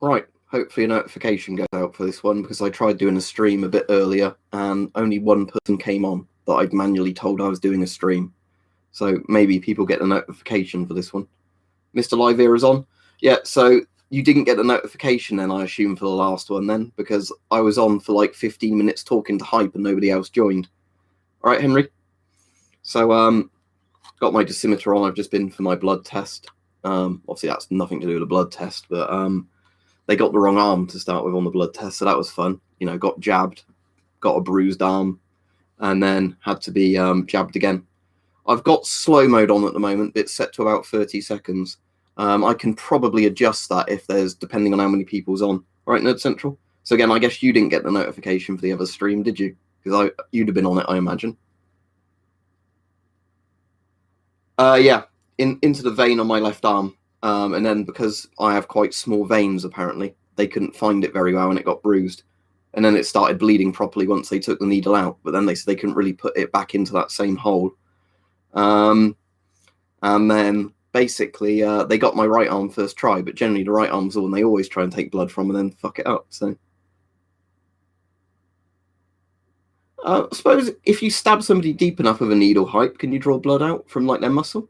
Right, hopefully a notification goes out for this one, because I tried doing a stream a bit earlier and only one person came on that I'd manually told I was doing a stream. So maybe people get a notification for this one. Mr. Live Ear is on. Yeah, so you didn't get the notification then, I assume, for the last one then, because I was on for like 15 minutes talking to Hype and nobody else joined. All right, Henry? So, got my dosimeter on. I've just been for my blood test. Obviously, that's nothing to do with a blood test, but they got the wrong arm to start with on the blood test, so that was fun. You know, got jabbed, got a bruised arm, and then had to be jabbed again. I've got slow mode on at the moment. It's set to about 30 seconds. I can probably adjust that if there's, depending on how many people's on. All right, Nerd Central? So again, I guess you didn't get the notification for the other stream, did you? Because you'd have been on it, I imagine. Yeah, into the vein on my left arm. And then because I have quite small veins, apparently, they couldn't find it very well and it got bruised. And then it started bleeding properly once they took the needle out. But then they said they couldn't really put it back into that same hole. And then basically they got my right arm first try, but generally the right arm's the one they always try and take blood from and then fuck it up. So I suppose if you stab somebody deep enough with a needle, Hype, can you draw blood out from like their muscle?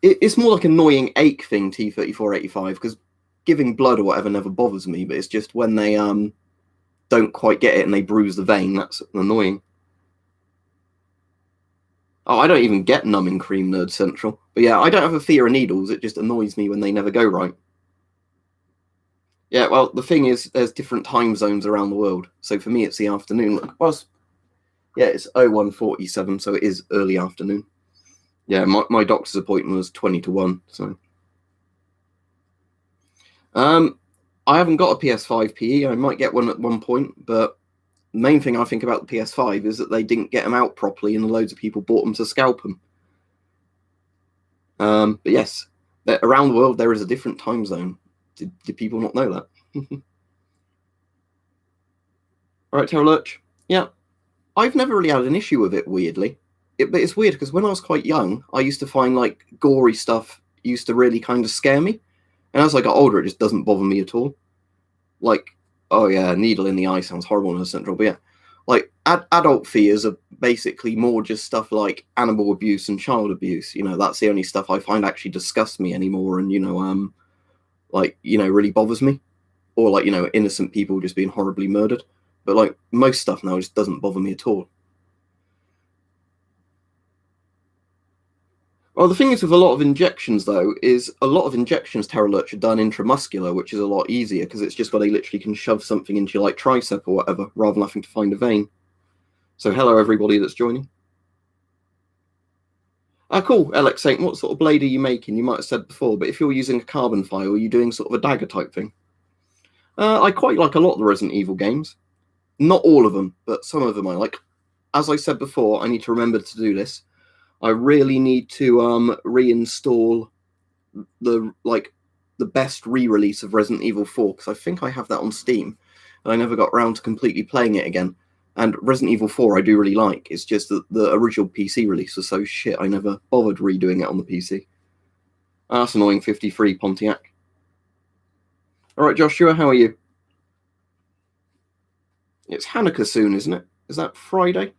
It's more like an annoying ache thing, T3485, because giving blood or whatever never bothers me, but it's just when they don't quite get it and they bruise the vein, that's annoying. Oh, I don't even get numbing cream, Nerd Central. But yeah, I don't have a fear of needles. It just annoys me when they never go right. Yeah, well, the thing is, there's different time zones around the world. So for me, it's the afternoon. Yeah, it's 01:47, so it is early afternoon. Yeah, my doctor's appointment was 20 to 1. So, I haven't got a PS5 PE. I might get one at one point, but the main thing I think about the PS5 is that they didn't get them out properly and loads of people bought them to scalp them. But yes, around the world there is a different time zone. Did people not know that? All right, Terra Lurch. Yeah, I've never really had an issue with it, weirdly. But it's weird because when I was quite young, I used to find like gory stuff used to really kind of scare me. And as I got older, it just doesn't bother me at all. Like, oh yeah, needle in the eye sounds horrible in a central, but yeah. Like, adult fears are basically more just stuff like animal abuse and child abuse. You know, that's the only stuff I find actually disgusts me anymore and, really bothers me. Or like, innocent people just being horribly murdered. But like, most stuff now just doesn't bother me at all. Well, the thing is with a lot of injections, though, is a lot of injections, Terra Lurch, are done intramuscular, which is a lot easier because it's just where they literally can shove something into your like tricep or whatever, rather than having to find a vein. So hello, everybody that's joining. Cool, Alex Saint, what sort of blade are you making? You might have said before, but if you're using a carbon file, are you doing sort of a dagger type thing? I quite like a lot of the Resident Evil games. Not all of them, but some of them I like. As I said before, I need to remember to do this. I really need to reinstall the best re-release of Resident Evil 4 because I think I have that on Steam, and I never got around to completely playing it again. And Resident Evil 4 I do really like. It's just that the original PC release was so shit, I never bothered redoing it on the PC. That's annoying. 53 Pontiac. All right, Joshua, how are you? It's Hanukkah soon, isn't it? Is that Friday?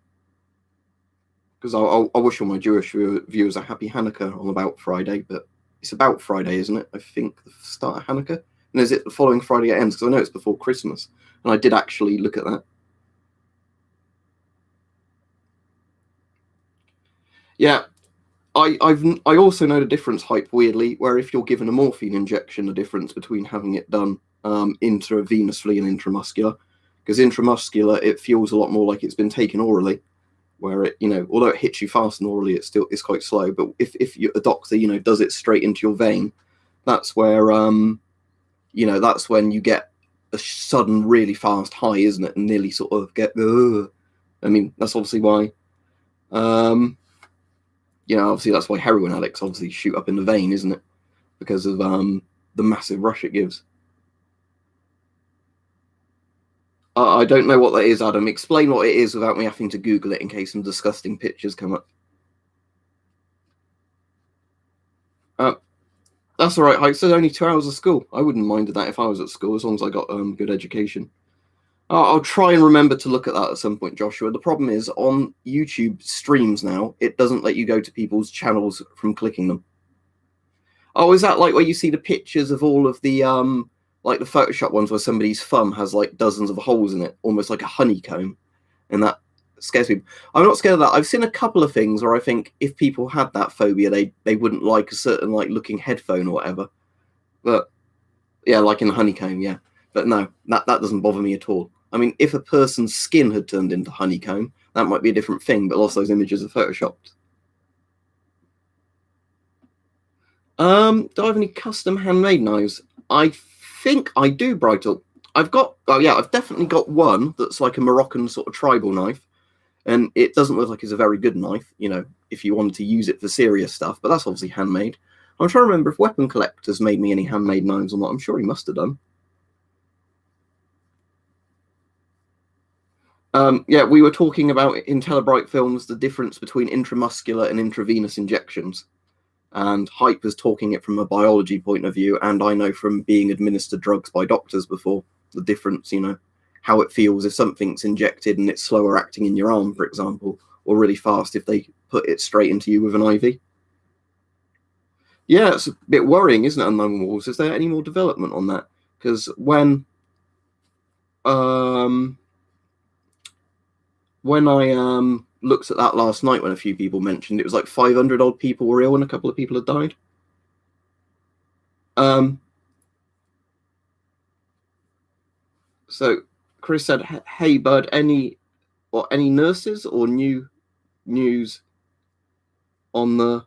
Because I wish all my Jewish viewers a happy Hanukkah on about Friday, but it's about Friday, isn't it? I think the start of Hanukkah. And is it the following Friday it ends? Because I know it's before Christmas. And I did actually look at that. Yeah. I also know the difference, Hype, weirdly, where if you're given a morphine injection, the difference between having it done intravenously and intramuscular. Because intramuscular, it feels a lot more like it's been taken orally. Where it, although it hits you fast and orally, it's quite slow. But if a doctor, does it straight into your vein, that's where, that's when you get a sudden, really fast high, isn't it? And nearly sort of get, I mean, that's obviously why, obviously that's why heroin addicts obviously shoot up in the vein, isn't it? Because of the massive rush it gives. I don't know what that is, Adam. Explain what it is without me having to Google it in case some disgusting pictures come up. That's all right, Heights. There's only 2 hours of school. I wouldn't mind that if I was at school, as long as I got good education. I'll try and remember to look at that at some point, Joshua. The problem is, on YouTube streams now, it doesn't let you go to people's channels from clicking them. Oh, is that like where you see the pictures of all of the like the Photoshop ones where somebody's thumb has like dozens of holes in it, almost like a honeycomb, and that scares people. I'm not scared of that. I've seen a couple of things where I think if people had that phobia, they wouldn't like a certain like looking headphone or whatever. But yeah, like in the honeycomb, yeah. But no, that doesn't bother me at all. I mean, if a person's skin had turned into honeycomb, that might be a different thing, but lots of those images are photoshopped. Do I have any custom handmade knives? I think I do, Brightle. I've definitely got one that's like a Moroccan sort of tribal knife, and it doesn't look like it's a very good knife, you know, if you wanted to use it for serious stuff, but that's obviously handmade. I'm trying to remember if Weapon Collector's made me any handmade knives or not. I'm sure he must have done. Yeah, we were talking about in Telebrite films the difference between intramuscular and intravenous injections. And Hype was talking it from a biology point of view, and I know from being administered drugs by doctors before, the difference, you know, how it feels if something's injected and it's slower acting in your arm, for example, or really fast if they put it straight into you with an IV. Yeah, it's a bit worrying, isn't it, Unknown Walls? Is there any more development on that? Because when I looked at that last night when a few people mentioned it was like 500 odd people were ill and a couple of people had died. So Chris said, "Hey bud, any nurses or new news on the?"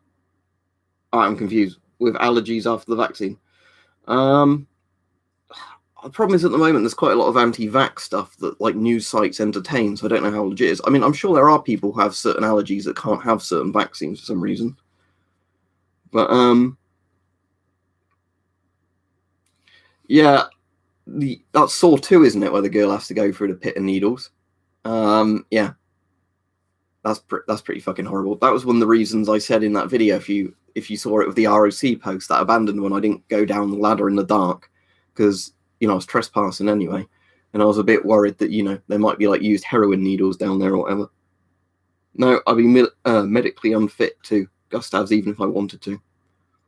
I'm confused with allergies after the vaccine. The problem is at the moment there's quite a lot of anti-vax stuff that like news sites entertain, so I don't know how legit it is. I mean, I'm sure there are people who have certain allergies that can't have certain vaccines for some reason. But yeah, that's Saw 2, isn't it, where the girl has to go through the pit of needles? Yeah, that's pretty fucking horrible. That was one of the reasons I said in that video, if you saw it with the ROC post, that abandoned one, I didn't go down the ladder in the dark because, you know, I was trespassing anyway, and I was a bit worried that, you know, there might be like used heroin needles down there or whatever. No, I'd be medically unfit to Gustav's even if I wanted to.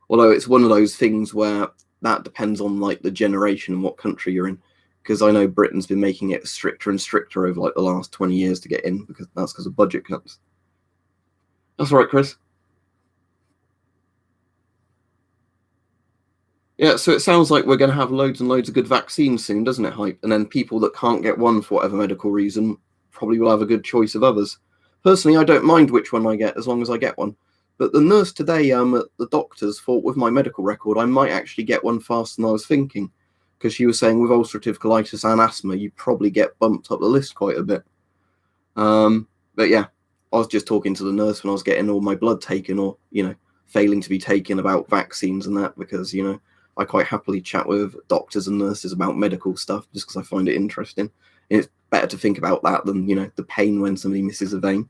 Although it's one of those things where that depends on like the generation and what country you're in. Because I know Britain's been making it stricter and stricter over like the last 20 years to get in, because that's because of budget cuts. That's all right, Chris. Yeah, so it sounds like we're going to have loads and loads of good vaccines soon, doesn't it, Hype? And then people that can't get one for whatever medical reason probably will have a good choice of others. Personally, I don't mind which one I get as long as I get one. But the nurse today at the doctor's thought with my medical record, I might actually get one faster than I was thinking. Because she was saying with ulcerative colitis and asthma, you probably get bumped up the list quite a bit. But yeah, I was just talking to the nurse when I was getting all my blood taken or, you know, failing to be taken about vaccines and that, because, you know, I quite happily chat with doctors and nurses about medical stuff just because I find it interesting. And it's better to think about that than, you know, the pain when somebody misses a vein.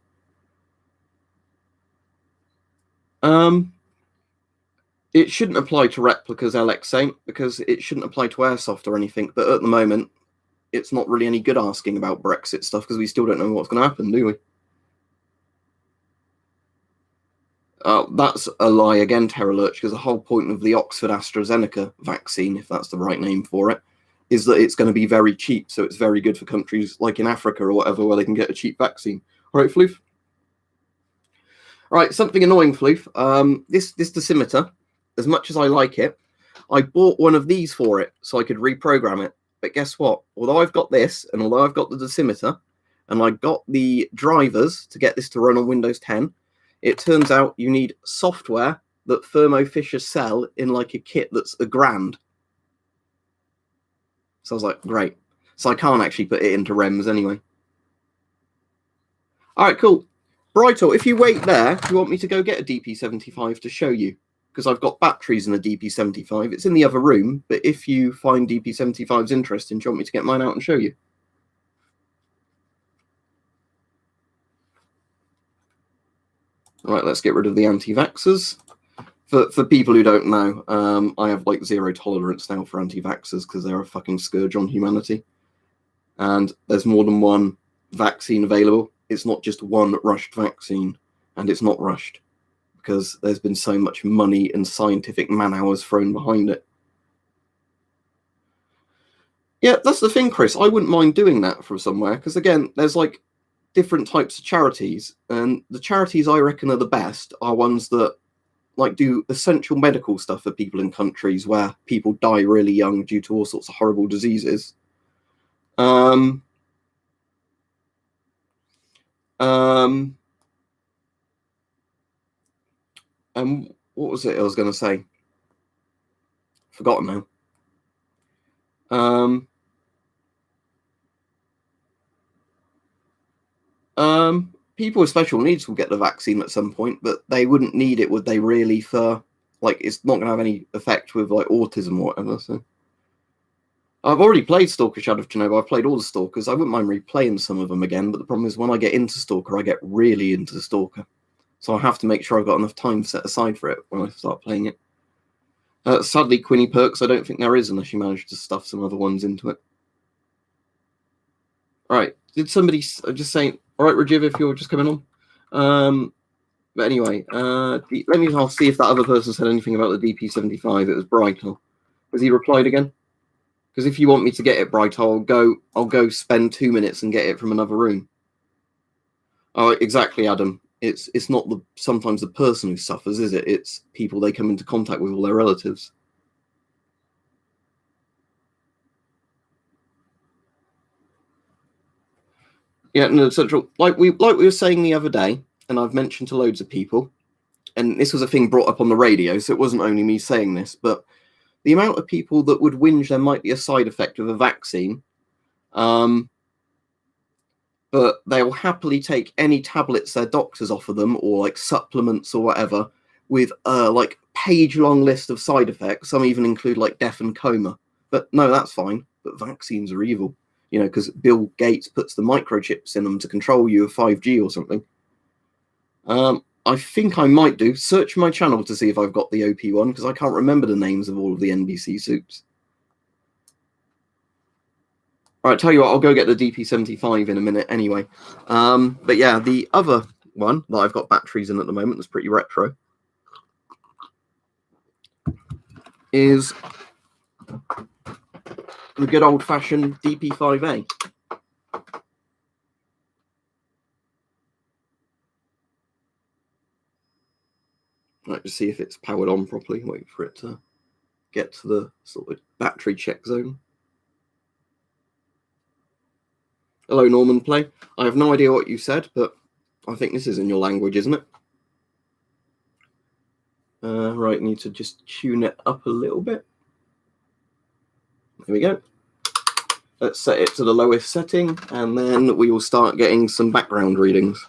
It shouldn't apply to replicas, Alex Saint, because it shouldn't apply to airsoft or anything. But at the moment, it's not really any good asking about Brexit stuff because we still don't know what's going to happen, do we? That's a lie again, Terror Lurch, because the whole point of the Oxford AstraZeneca vaccine, if that's the right name for it, is that it's going to be very cheap. So it's very good for countries like in Africa or whatever where they can get a cheap vaccine. All right, Floof? Right, something annoying, Floof. This dosimeter, as much as I like it, I bought one of these for it so I could reprogram it. But guess what? Although I've got this, and although I've got the dosimeter, and I got the drivers to get this to run on Windows 10, it turns out you need software that Thermo Fisher sell in like a kit that's $1,000. So I was like, great. So I can't actually put it into REMS anyway. All right, cool. Brighto, if you wait there, do you want me to go get a DP75 to show you? Because I've got batteries in a DP75. It's in the other room, but if you find DP75s interesting, do you want me to get mine out and show you? All right, let's get rid of the anti-vaxxers. For people who don't know, I have like zero tolerance now for anti-vaxxers because they're a fucking scourge on humanity. And there's more than one vaccine available. It's not just one rushed vaccine, and it's not rushed because there's been so much money and scientific man-hours thrown behind it. Yeah, that's the thing, Chris. I wouldn't mind doing that from somewhere because, again, there's like different types of charities, and the charities I reckon are the best are ones that like do essential medical stuff for people in countries where people die really young due to all sorts of horrible diseases. And what was it I was going to say? Forgotten now. People with special needs will get the vaccine at some point, but they wouldn't need it, would they? Really, for like, it's not going to have any effect with like autism or whatever. So, I've already played Stalker Shadow of Chernobyl. I've played all the Stalkers. I wouldn't mind replaying some of them again, but the problem is when I get into Stalker, I get really into Stalker. So I have to make sure I've got enough time set aside for it when I start playing it. Sadly, Quinny Perks, I don't think there is unless you manage to stuff some other ones into it. All right. Did somebody just say, all right, Rajiv, if you're just coming on? But anyway, let me I'll see if that other person said anything about the DP75. It was Brightel. Has he replied again? Because if you want me to get it, Brightel, I'll go spend 2 minutes and get it from another room. Oh, exactly, Adam. It's not sometimes the person who suffers, is it? It's people they come into contact with, all their relatives. Yeah, no, central. Like we were saying the other day, and I've mentioned to loads of people, and this was a thing brought up on the radio, so it wasn't only me saying this, but the amount of people that would whinge there might be a side effect of a vaccine, but they'll happily take any tablets their doctors offer them, or like supplements or whatever, with a like page-long list of side effects. Some even include like death and coma. But no, that's fine. But vaccines are evil, because Bill Gates puts the microchips in them to control you with 5G or something. I think I might search my channel to see if I've got the OP one, because I can't remember the names of all of the NBC suits. All right, tell you what, I'll go get the DP75 in a minute anyway. But yeah, the other one that I've got batteries in at the moment that's pretty retro is the good old-fashioned DP5A. Right, to see if it's powered on properly. Wait for it to get to the sort of battery check zone. Hello, Norman Play. I have no idea what you said, but I think this is in your language, isn't it? Right, need to just tune it up a little bit. There we go. Let's set it to the lowest setting, and then we will start getting some background readings.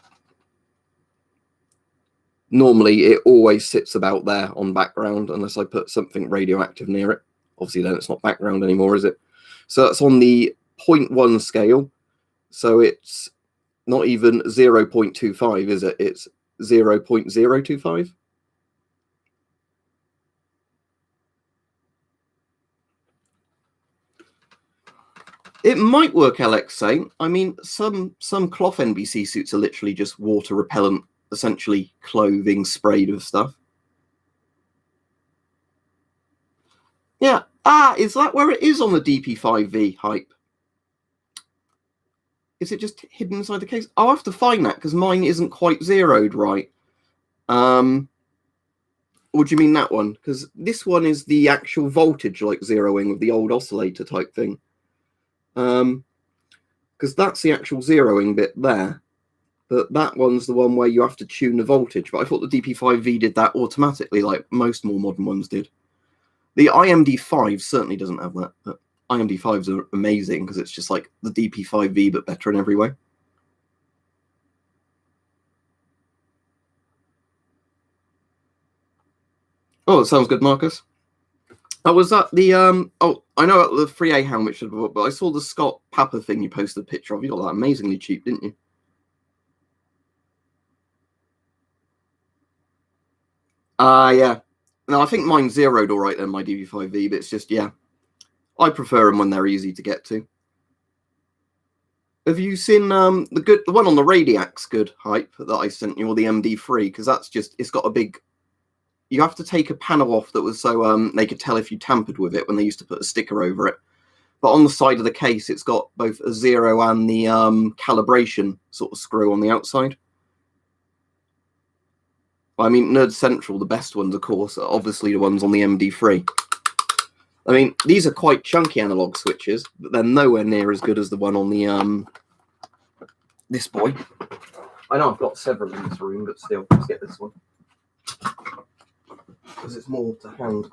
Normally, it always sits about there on background, unless I put something radioactive near it. Obviously, then it's not background anymore, is it? So that's on the 0.1 scale. So it's not even 0.25, is it? It's 0.025. It might work, Alex saying. I mean, some cloth NBC suits are literally just water repellent, essentially clothing sprayed with stuff. Yeah. Is that where it is on the DP5V hype? Is it just hidden inside the case? I'll have to find that because mine isn't quite zeroed right. Or do you mean that one? Because this one is the actual voltage, like zeroing with the old oscillator type thing. Because that's the actual zeroing bit there. But that one's the one where you have to tune the voltage. But I thought the DP5V did that automatically, like most more modern ones did. The IMD5 certainly doesn't have that. But IMD5s are amazing because it's just like the DP5V, but better in every way. Oh, that sounds good, Marcus. Oh, was that the I know the 3A helmet should have, but I saw the Scott Papa thing you posted a picture of. You got that amazingly cheap, didn't you? Yeah. No, I think mine's zeroed all right then, my DV5V, but it's just, yeah, I prefer them when they're easy to get to. Have you seen the one on the Radiac's good hype that I sent you, or the MD3? Because that's just, it's got a big, you have to take a panel off that was so they could tell if you tampered with it when they used to put a sticker over it. But on the side of the case, it's got both a zero and the calibration sort of screw on the outside. I mean, Nerd Central, the best ones, of course, are obviously the ones on the MD3. I mean, these are quite chunky analog switches, but they're nowhere near as good as the one on the this boy. I know I've got several in this room, but still, let's get this one because it's more to hand.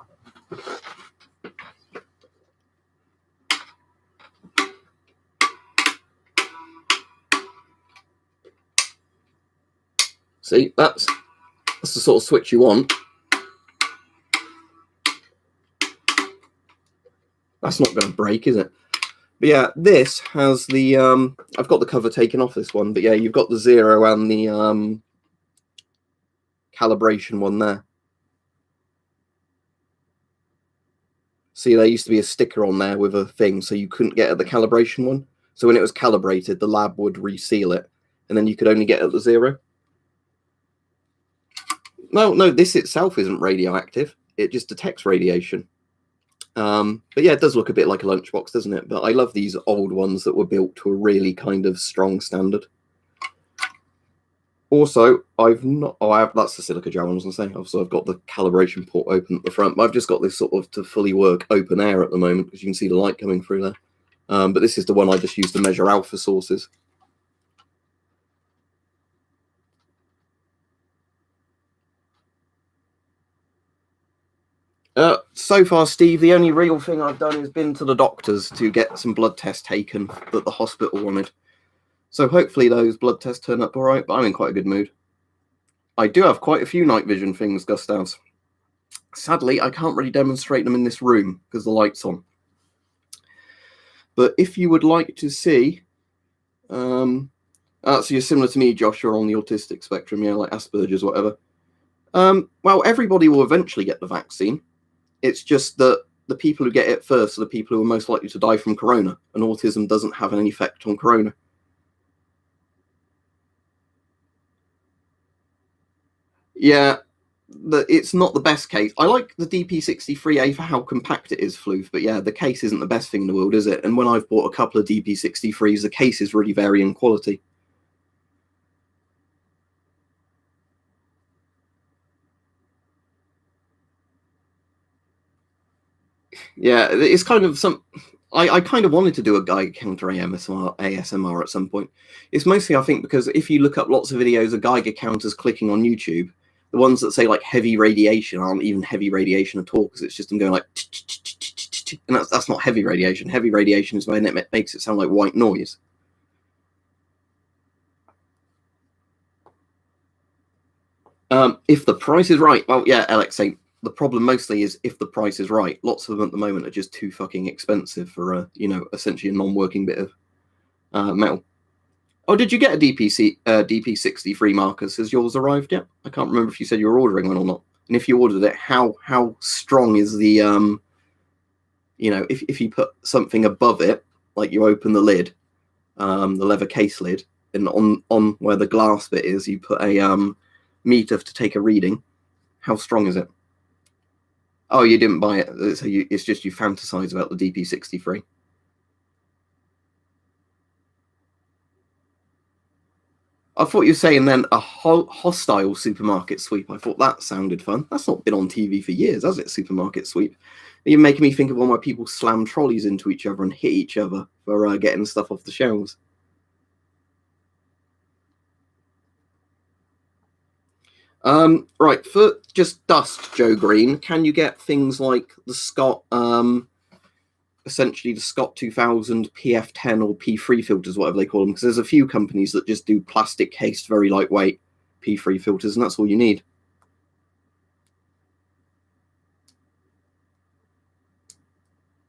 See, that's the sort of switch you want. That's not going to break, is it? But yeah, this has the I've got the cover taken off this one, but yeah, you've got the zero and the calibration one there. See, there used to be a sticker on there with a thing, so you couldn't get at the calibration one. So when it was calibrated, the lab would reseal it, and then you could only get at the zero. No, this itself isn't radioactive. It just detects radiation. But yeah, it does look a bit like a lunchbox, doesn't it? But I love these old ones that were built to a really kind of strong standard. Also, I've not. Oh, that's the silica gel I was going to say. Also, I've got the calibration port open at the front, but I've just got this sort of to fully work open air at the moment because you can see the light coming through there. But this is the one I just use to measure alpha sources. So far, Steve, the only real thing I've done is been to the doctors to get some blood tests taken that the hospital wanted. So hopefully those blood tests turn up all right, but I'm in quite a good mood. I do have quite a few night vision things, Gustavs. Sadly, I can't really demonstrate them in this room because the light's on. But if you would like to see, so you're similar to me, Josh, you're on the autistic spectrum, yeah, like Asperger's, whatever. Well, everybody will eventually get the vaccine. It's just that the people who get it first are the people who are most likely to die from corona, and autism doesn't have any effect on corona. Yeah, it's not the best case. I like the DP63A for how compact it is, Floof, but yeah, the case isn't the best thing in the world, is it? And when I've bought a couple of DP63s, the cases really vary in quality. Yeah, it's kind of some. I kind of wanted to do a Geiger counter ASMR at some point. It's mostly, I think, because if you look up lots of videos of Geiger counters clicking on YouTube, the ones that say like heavy radiation aren't even heavy radiation at all, because it's just them going like, and that's not heavy radiation. Heavy radiation is when it makes it sound like white noise. If the price is right, well, yeah, Alexei, the problem mostly is if the price is right. Lots of them at the moment are just too fucking expensive for essentially a non-working bit of metal. Oh, did you get a DP63 Marcus? Has yours arrived yet? I can't remember if you said you were ordering one or not. And if you ordered it, how strong is the if you put something above it, like you open the lid, the leather case lid, and on where the glass bit is, you put a meter to take a reading. How strong is it? Oh, you didn't buy it. It's just you fantasize about the DP63. I thought you were saying then a hostile supermarket sweep. I thought that sounded fun. That's not been on TV for years, has it, supermarket sweep? You're making me think of one where people slam trolleys into each other and hit each other for getting stuff off the shelves. Right, for just dust, Joe Green, can you get things like the Scott, essentially the Scott 2000 PF10 or P3 filters, whatever they call them? Because there's a few companies that just do plastic cased, very lightweight P3 filters, and that's all you need.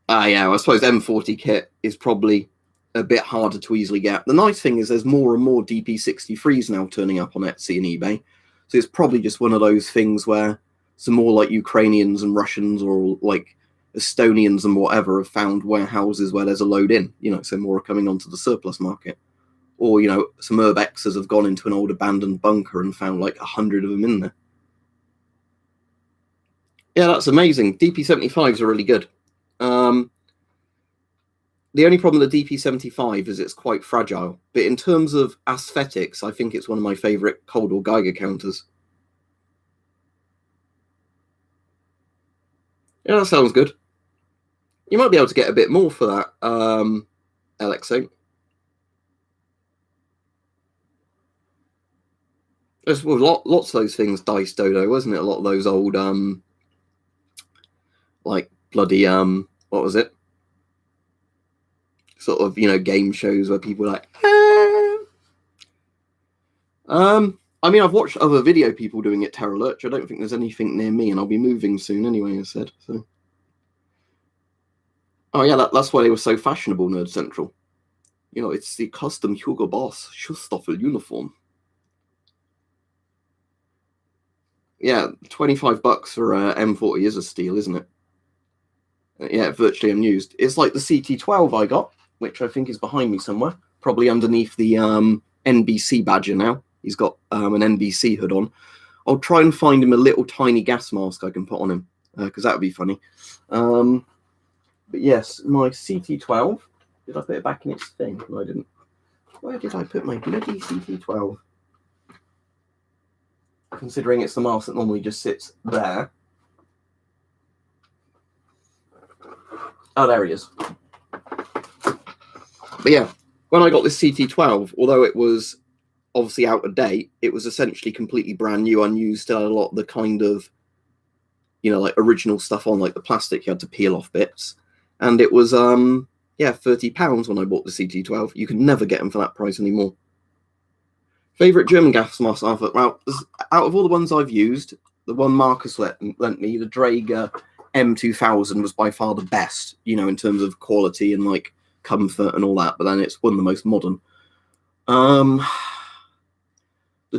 Yeah, I suppose M40 kit is probably a bit harder to easily get. The nice thing is there's more and more DP63s now turning up on Etsy and eBay. So it's probably just one of those things where some more like Ukrainians and Russians or like Estonians and whatever have found warehouses where there's a load in, so more are coming onto the surplus market. Or, some urbexers have gone into an old abandoned bunker and found like 100 of them in there. Yeah, that's amazing. DP75s are really good. The only problem with the DP75 is it's quite fragile. But in terms of aesthetics, I think it's one of my favourite Cold War Geiger counters. Yeah, that sounds good. You might be able to get a bit more for that, LXO. There's lots of those things diced Dodo, wasn't it? A lot of those old, like bloody, what was it? Sort of, game shows where people are like, I mean, I've watched other video people doing it, Terror Lurch. I don't think there's anything near me, and I'll be moving soon anyway, I said. So. Oh, yeah, that's why they were so fashionable, Nerd Central. It's the custom Hugo Boss Schutzstaffel uniform. Yeah, $25 for M40 is a steal, isn't it? Yeah, virtually unused. It's like the CT12 I got, which I think is behind me somewhere, probably underneath the NBC badger now. He's got an NBC hood on. I'll try and find him a little tiny gas mask I can put on him, because that would be funny. But yes, my CT12. Did I put it back in its thing? No, I didn't. Where did I put my bloody CT12? Considering it's the mask that normally just sits there. Oh, there he is. But yeah, when I got this CT12, although it was obviously out of date, it was essentially completely brand new, unused. Still had a lot of the kind of, like original stuff on, like the plastic you had to peel off bits. And it was, £30 when I bought the CT12. You can never get them for that price anymore. Favourite German gas mask, Arthur? Well, out of all the ones I've used, the one Marcus lent me, the Geiger M2000 was by far the best, in terms of quality and like comfort and all that. But then it's one of the most modern. The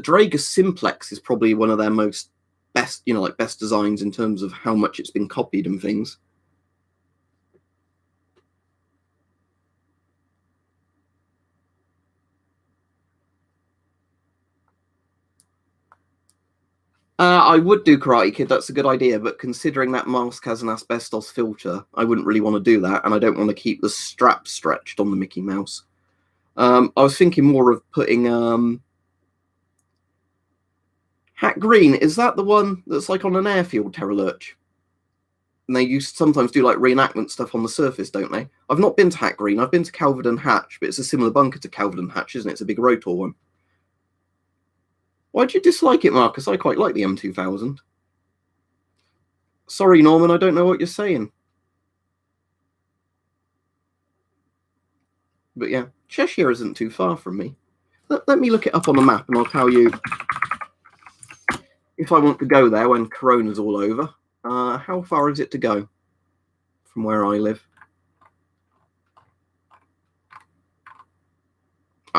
Geiger Simplex is probably one of their most best, best designs in terms of how much it's been copied and things. I would do Karate Kid. That's a good idea. But considering that mask has an asbestos filter, I wouldn't really want to do that. And I don't want to keep the strap stretched on the Mickey Mouse. I was thinking more of putting Hat Green. Is that the one that's like on an airfield, Terror Lurch? And they sometimes do like reenactment stuff on the surface, don't they? I've not been to Hat Green. I've been to Calvert and Hatch, but it's a similar bunker to Calvert and Hatch, isn't it? It's a big rotor one. Why'd you dislike it, Marcus? I quite like the M2000. Sorry, Norman, I don't know what you're saying. But yeah, Cheshire isn't too far from me. Let me look it up on the map and I'll tell you if I want to go there when Corona's all over. How far is it to go from where I live?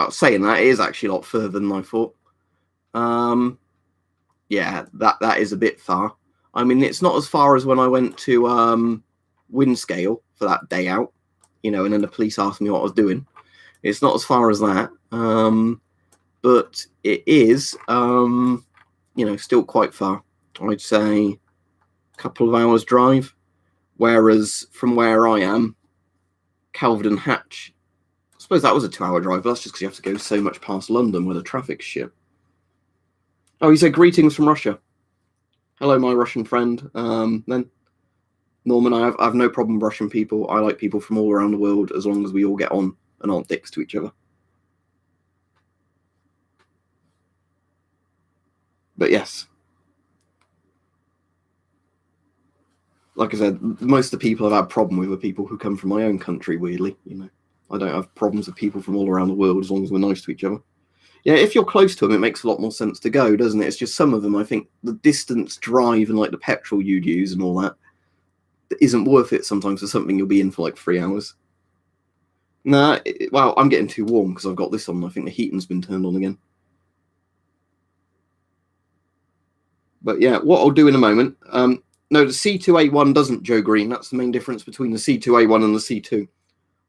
Saying that, it is actually a lot further than I thought. Yeah, that is a bit far. I mean, it's not as far as when I went to Windscale for that day out, and then the police asked me what I was doing. It's not as far as that, but it is, still quite far. I'd say a couple of hours drive, whereas from where I am, Calvert and Hatch, I suppose that was a 2-hour drive, but that's just because you have to go so much past London where the traffic's shit. Oh, he said, greetings from Russia. Hello, my Russian friend. Then, Norman, I have no problem with Russian people. I like people from all around the world as long as we all get on and aren't dicks to each other. But yes. Like I said, most of the people I've had problem with are people who come from my own country, weirdly. I don't have problems with people from all around the world as long as we're nice to each other. Yeah, if you're close to them, it makes a lot more sense to go, doesn't it? It's just some of them, I think, the distance drive and like the petrol you'd use and all that isn't worth it sometimes for something you'll be in for like 3 hours. Nah, well, I'm getting too warm because I've got this on. I think the heating's been turned on again. But yeah, what I'll do in a moment. No, the C2A1 doesn't, Joe Green. That's the main difference between the C2A1 and the C2.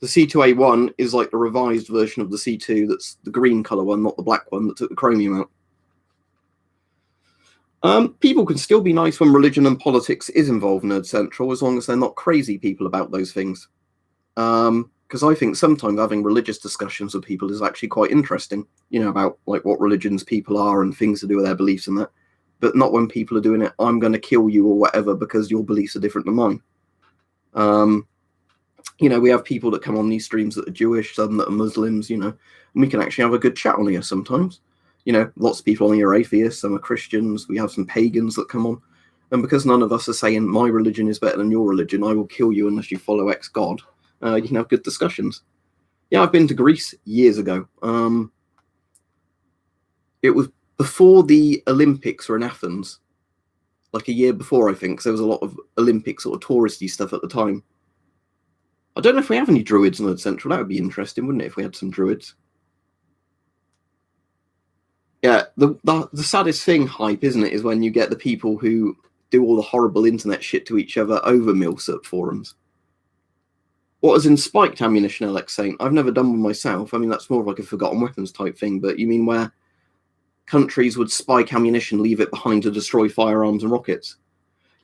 The C2A1 is like the revised version of the C2. That's the green color one, not the black one that took the chromium out. People can still be nice when religion and politics is involved, Nerd Central, as long as they're not crazy people about those things. Because I think sometimes having religious discussions with people is actually quite interesting, about like what religions people are and things to do with their beliefs and that. But not when people are doing it, I'm going to kill you or whatever because your beliefs are different than mine. We have people that come on these streams that are Jewish, some that are Muslims, and we can actually have a good chat on here sometimes. Lots of people on here are atheists, some are Christians, we have some pagans that come on. And because none of us are saying my religion is better than your religion, I will kill you unless you follow X God, you can have good discussions. Yeah, I've been to Greece years ago. It was before the Olympics were in Athens, like a year before, I think, because there was a lot of Olympic sort of touristy stuff at the time. I don't know if we have any druids in Nerd Central. That would be interesting, wouldn't it, if we had some druids? Yeah, the saddest thing, Hype, isn't it, is when you get the people who do all the horrible internet shit to each other over milsurp forums. What is in spiked ammunition, Alex Saint? I've never done one myself. I mean, that's more of like a forgotten weapons type thing, but you mean where countries would spike ammunition, leave it behind to destroy firearms and rockets?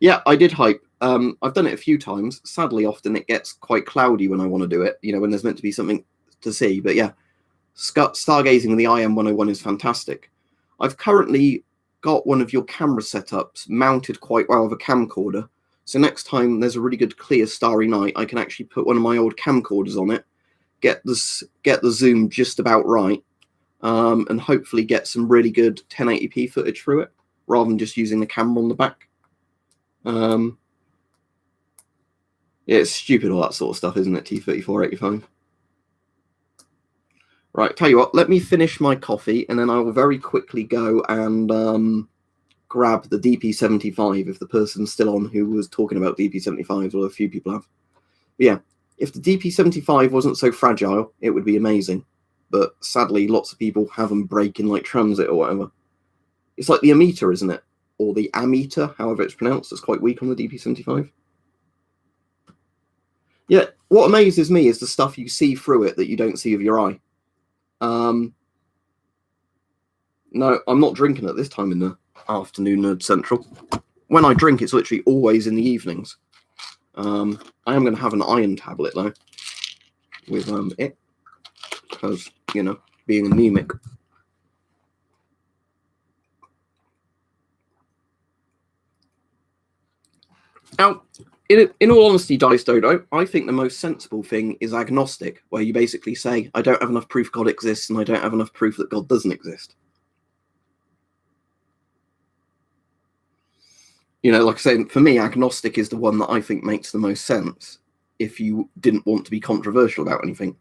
Yeah, I did, Hype. I've done it a few times. Sadly, often it gets quite cloudy when I want to do it, when there's meant to be something to see. But yeah, stargazing with the IM-101 is fantastic. I've currently got one of your camera setups mounted quite well with a camcorder. So next time there's a really good clear starry night, I can actually put one of my old camcorders on it, get the zoom just about right, and hopefully get some really good 1080p footage through it, rather than just using the camera on the back. Yeah, it's stupid, all that sort of stuff, isn't it, T3485? Right, tell you what, let me finish my coffee, and then I will very quickly go and grab the DP75 if the person's still on who was talking about DP75s, or a few people have. But yeah, if the DP75 wasn't so fragile, it would be amazing. But sadly, lots of people have them break in like transit or whatever. It's like the ammeter, isn't it? Or the ammeter, however it's pronounced. It's quite weak on the DP75. Yeah, what amazes me is the stuff you see through it that you don't see with your eye. No, I'm not drinking at this time in the afternoon, Nerd Central. When I drink, it's literally always in the evenings. I am going to have an iron tablet, though, with it, because, being anemic. Now, in all honesty, Dice Dodo, I think the most sensible thing is agnostic, where you basically say, I don't have enough proof God exists, and I don't have enough proof that God doesn't exist. Like I say, for me, agnostic is the one that I think makes the most sense if you didn't want to be controversial about anything.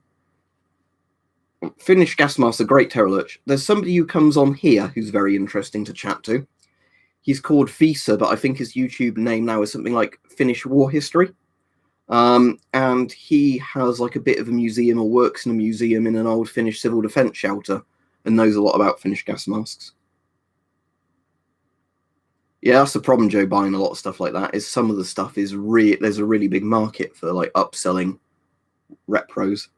Finnish Gasmaster, great Terror Lurch. There's somebody who comes on here who's very interesting to chat to. He's called Visa, but I think his YouTube name now is something like Finnish War History. And he has like a bit of a museum, or works in a museum in an old Finnish civil defense shelter, and knows a lot about Finnish gas masks. Yeah, that's the problem, Joe, buying a lot of stuff like that, is some of the stuff is there's a really big market for like upselling repros.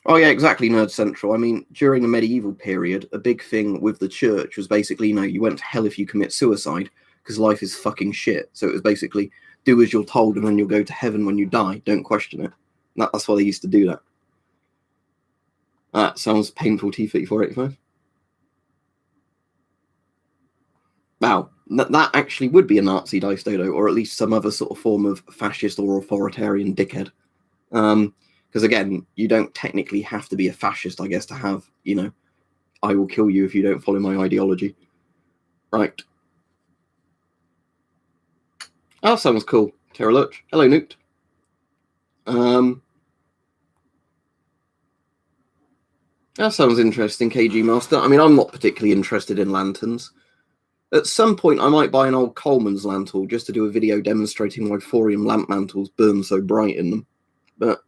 Oh yeah, exactly, Nerd Central. I mean, during the medieval period, a big thing with the church was basically, you went to hell if you commit suicide, because life is fucking shit. So it was basically, do as you're told and then you'll go to heaven when you die. Don't question it. That's why they used to do that. That sounds painful, T3485. Wow, that actually would be a Nazi, Dice Dodo, or at least some other sort of form of fascist or authoritarian dickhead. Because again, you don't technically have to be a fascist, I guess, to have, I will kill you if you don't follow my ideology. Right. Oh, sounds cool. Terror Lurch. Hello, Newt. That sounds interesting, KG Master. I mean, I'm not particularly interested in lanterns. At some point, I might buy an old Coleman's lantern just to do a video demonstrating why thorium lamp mantles burn so bright in them. But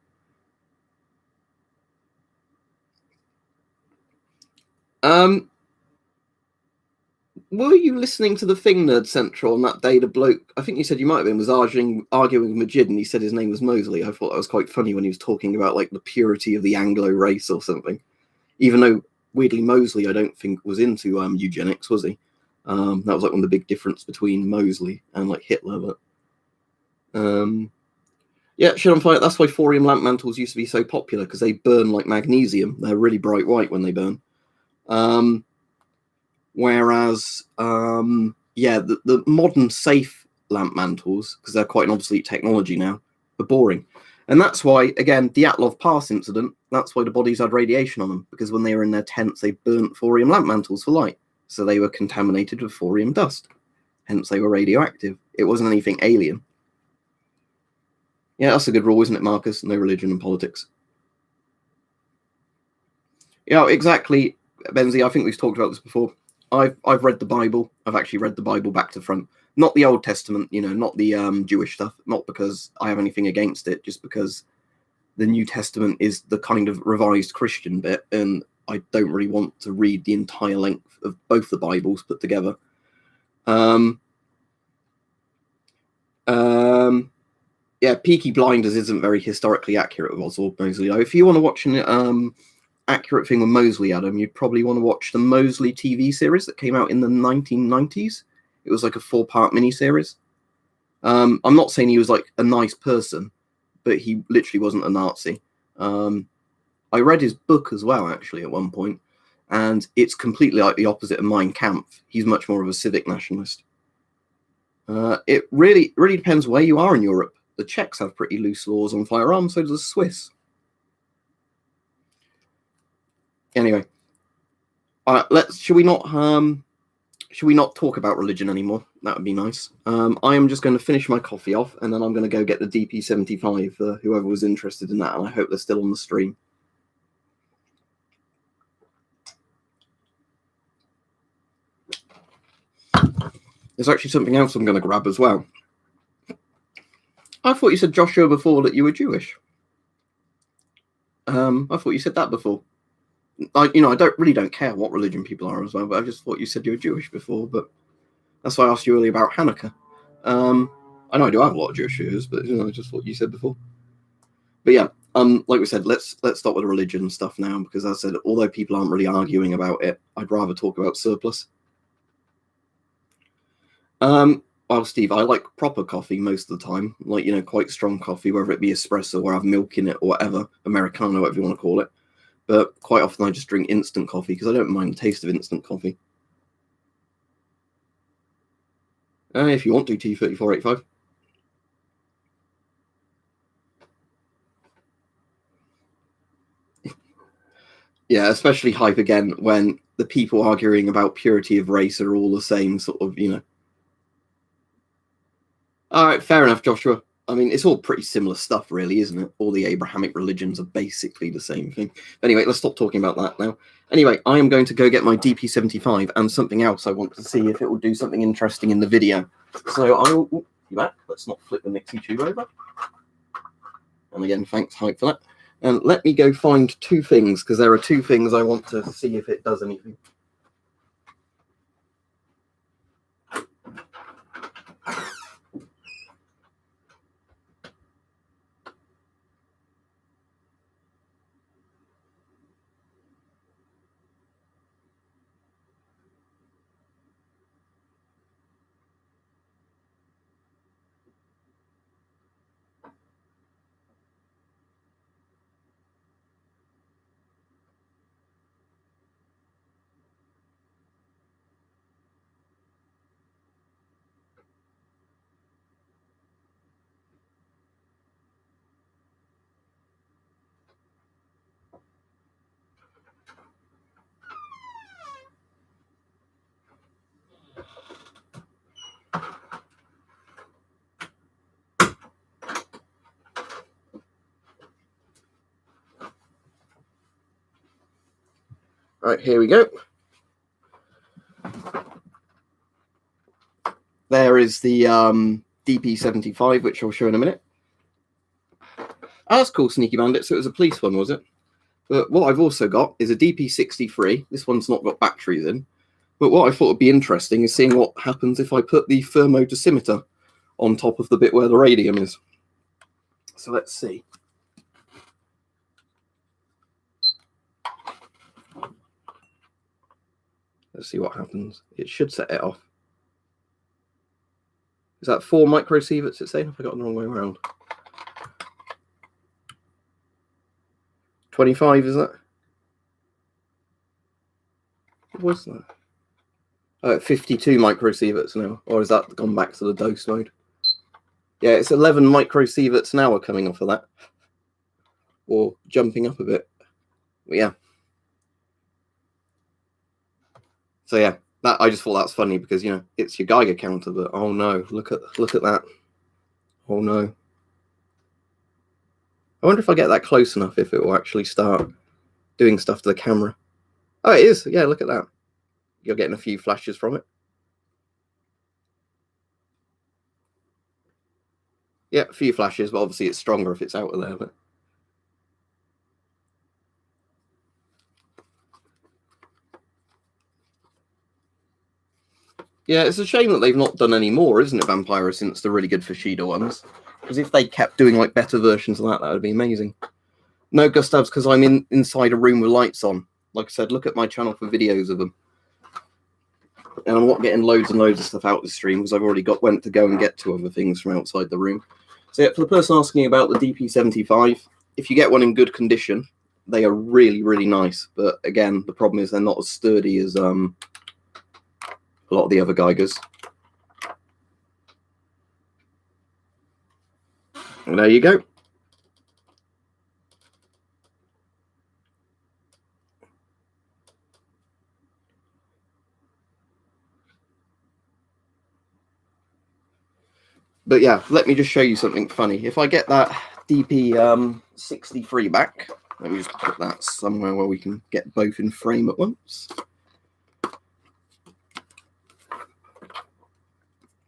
were you listening to the thing, Nerd Central, on that day? The bloke, I think you said you might have been, was arguing with Majid, and he said his name was Mosley. I thought that was quite funny when he was talking about like the purity of the Anglo race or something. Even though weirdly Mosley, I don't think was into eugenics, was he? That was like one of the big difference between Mosley and like Hitler. But yeah, shit on fire. That's why thorium lamp mantles used to be so popular, because they burn like magnesium. They're really bright white when they burn. Whereas, yeah, the modern safe lamp mantles, because they're quite an obsolete technology now, are boring. And that's why, again, the Atlov Pass incident, that's why the bodies had radiation on them, because when they were in their tents, they burnt thorium lamp mantles for light. So they were contaminated with thorium dust. Hence, they were radioactive. It wasn't anything alien. Yeah, that's a good rule, isn't it, Marcus? No religion and politics. Yeah, exactly, Benzi. I think we've talked about this before. I've read the Bible. I've actually read the Bible back to front. Not the Old Testament, not the Jewish stuff. Not because I have anything against it, just because the New Testament is the kind of revised Christian bit, and I don't really want to read the entire length of both the Bibles put together. Yeah, Peaky Blinders isn't very historically accurate with Oswald Mosley. If you want to watch an accurate thing with Mosley, Adam, you'd probably want to watch the Mosley TV series that came out in the 1990s. It was like a 4-part miniseries. I'm not saying he was like a nice person, but he literally wasn't a Nazi. I read his book as well, actually, at one point, and it's completely like the opposite of Mein Kampf. He's much more of a civic nationalist. It really depends where you are in Europe. The Czechs have pretty loose laws on firearms, so does the Swiss. Anyway, should we not talk about religion anymore? That would be nice. I am just going to finish my coffee off, and then I'm going to go get the DP75 for whoever was interested in that, and I hope they're still on the stream. There's actually something else I'm going to grab as well. I thought you said, Joshua, before that you were Jewish. I thought you said that before. I don't care what religion people are as well, but I just thought you said you were Jewish before. But that's why I asked you earlier about Hanukkah. I know I do have a lot of Jewish viewers, but just what you said before. But yeah, like we said, let's stop with the religion stuff now, because as I said, although people aren't really arguing about it, I'd rather talk about surplus. Well, Steve, I like proper coffee most of the time, like, quite strong coffee, whether it be espresso or have milk in it or whatever, Americano, whatever you want to call it. But quite often I just drink instant coffee because I don't mind the taste of instant coffee. If you want to, T3485. Yeah, especially hype again when the people arguing about purity of race are all the same sort of, All right, fair enough, Joshua. I mean, it's all pretty similar stuff, really, isn't it? All the Abrahamic religions are basically the same thing. Anyway, let's stop talking about that now. Anyway, I am going to go get my DP75 and something else I want to see if it will do something interesting in the video. So I will... you back? Let's not flip the Nixie tube over. And again, thanks, Hype, for that. And let me go find two things, because there are two things I want to see if it does anything. Right, here we go. There is the DP75, which I'll show in a minute. Oh, that's cool, Sneaky Bandit. So it was a police one, was it? But what I've also got is a DP63. This one's not got batteries in. But what I thought would be interesting is seeing what happens if I put the thermodosimeter on top of the bit where the radium is. So let's see. Let's see what happens. It should set it off. Is that 4 microsieverts it's saying? Have I got the wrong way around? 25, is that? What was that? 52 microsieverts now. Or has that gone back to the dose mode? Yeah, it's 11 microsieverts an hour coming off of that. Or jumping up a bit. But yeah. So yeah, that I just thought that's funny because, you know, it's your Geiger counter, but oh no, look at that. Oh no. I wonder if I get that close enough if it will actually start doing stuff to the camera. Oh, it is. Yeah, look at that. You're getting a few flashes from it. Yeah, a few flashes, but obviously it's stronger if it's out of there. But yeah, it's a shame that they've not done any more, isn't it, Vampiro, since the really good Fushida ones? Because if they kept doing like better versions of that, that would be amazing. No, Gustavs, because I'm inside a room with lights on. Like I said, look at my channel for videos of them. And I'm not getting loads and loads of stuff out of the stream because I've already went to go and get to other things from outside the room. So yeah, for the person asking about the DP75, if you get one in good condition, they are really, really nice. But again, the problem is they're not as sturdy as a lot of the other Geigers. And there you go. But yeah, let me just show you something funny. If I get that DP63 back, let me just put that somewhere where we can get both in frame at once.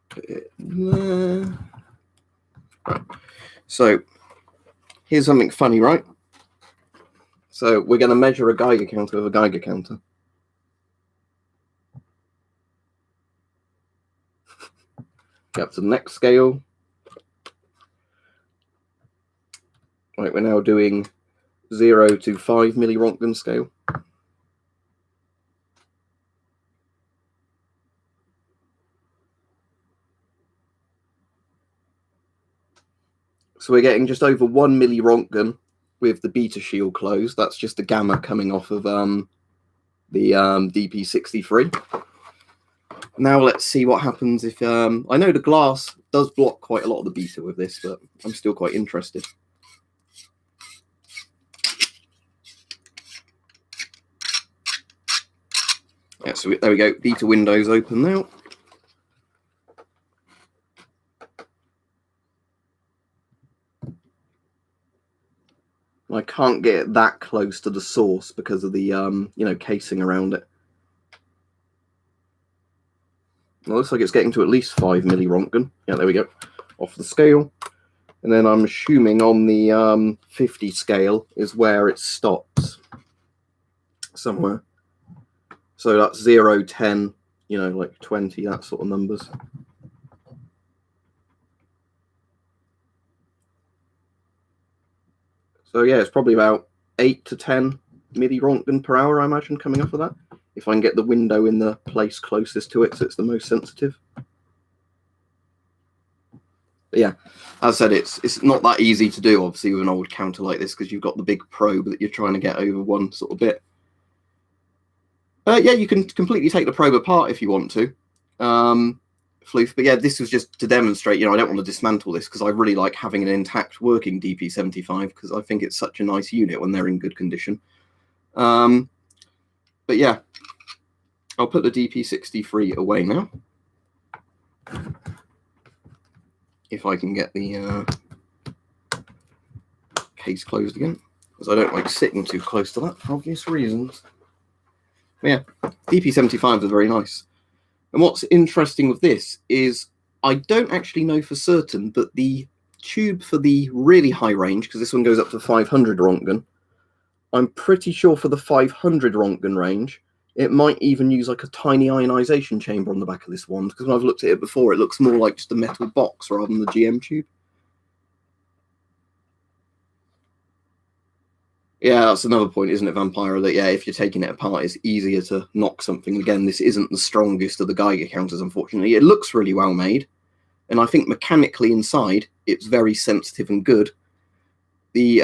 Put it there. Right. So here's something funny, right? So we're going to measure a Geiger counter with a Geiger counter. Up to the next scale. Right, we're now doing 0 to 5 millirontgen scale. So we're getting just over 1 millirontgen with the beta shield closed. That's just the gamma coming off of the DP63. Now let's see what happens if I know the glass does block quite a lot of the beta with this, but I'm still quite interested. Yeah, so there we go. Beta windows open now. I can't get it that close to the source because of the you know, casing around it. It looks like it's getting to at least 5 millirontgen. Yeah, there we go. Off the scale. And then I'm assuming on the 50 scale is where it stops. Somewhere. So that's 0, 10, you know, like 20, that sort of numbers. So yeah, it's probably about 8 to 10 millirontgen per hour, I imagine, coming off of that. If I can get the window in the place closest to it, so it's the most sensitive. But yeah, as I said, it's not that easy to do, obviously, with an old counter like this, because you've got the big probe that you're trying to get over one sort of bit. Yeah, you can completely take the probe apart if you want to, Floof. But yeah, this was just to demonstrate, you know, I don't want to dismantle this because I really like having an intact working DP75 because I think it's such a nice unit when they're in good condition. But yeah, I'll put the DP63 away now. If I can get the case closed again, because I don't like sitting too close to that for obvious reasons. But yeah, DP75s are very nice. And what's interesting with this is I don't actually know for certain, but the tube for the really high range, because this one goes up to 500 Rontgen, I'm pretty sure for the 500 Rontgen range, It might even use like a tiny ionization chamber on the back of this wand, because when I've looked at it before, it looks more like just a metal box rather than the GM tube. Yeah, that's another point, isn't it, Vampiro? That, yeah, if you're taking it apart, it's easier to knock something. Again, this isn't the strongest of the Geiger counters, unfortunately. It looks really well made, and I think mechanically inside, it's very sensitive and good. The,